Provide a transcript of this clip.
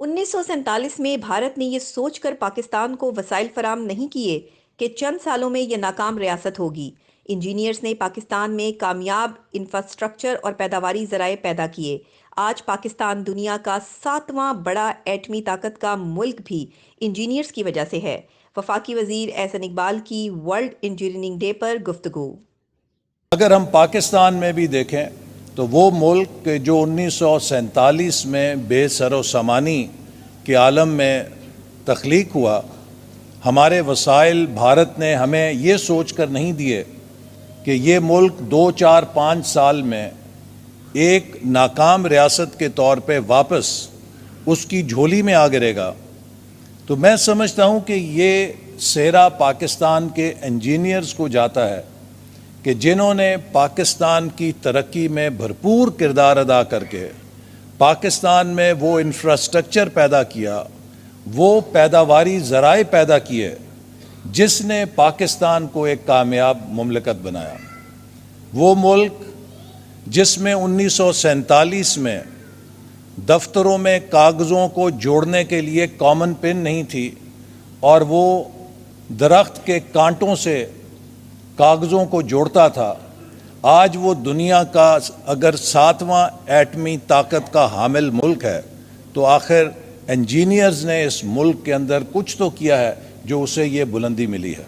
1947 میں بھارت نے یہ سوچ کر پاکستان کو وسائل فراہم نہیں کیے کہ چند سالوں میں یہ ناکام ریاست ہوگی۔ انجینئرز نے پاکستان میں کامیاب انفراسٹرکچر اور پیداواری ذرائع پیدا کیے۔ آج پاکستان دنیا کا 7واں بڑا ایٹمی طاقت کا ملک بھی انجینئرز کی وجہ سے ہے۔ وفاقی وزیر احسن اقبال کی ورلڈ انجینئرنگ ڈے پر گفتگو۔ اگر ہم پاکستان میں بھی دیکھیں تو وہ ملک جو 1947 میں بے سر و سامانی کے عالم میں تخلیق ہوا، ہمارے وسائل بھارت نے ہمیں یہ سوچ کر نہیں دیے کہ یہ ملک 2-4-5 سال میں ایک ناکام ریاست کے طور پہ واپس اس کی جھولی میں آ گرے گا۔ تو میں سمجھتا ہوں کہ یہ سہرا پاکستان کے انجینئرز کو جاتا ہے کہ جنہوں نے پاکستان کی ترقی میں بھرپور کردار ادا کر کے پاکستان میں وہ انفراسٹرکچر پیدا کیا، وہ پیداواری ذرائع پیدا کیے جس نے پاکستان کو ایک کامیاب مملکت بنایا۔ وہ ملک جس میں 1947 میں دفتروں میں کاغذوں کو جوڑنے کے لیے کامن پن نہیں تھی اور وہ درخت کے کانٹوں سے کاغذوں کو جوڑتا تھا، آج وہ دنیا کا اگر 7واں ایٹمی طاقت کا حامل ملک ہے تو آخر انجینئرز نے اس ملک کے اندر کچھ تو کیا ہے جو اسے یہ بلندی ملی ہے۔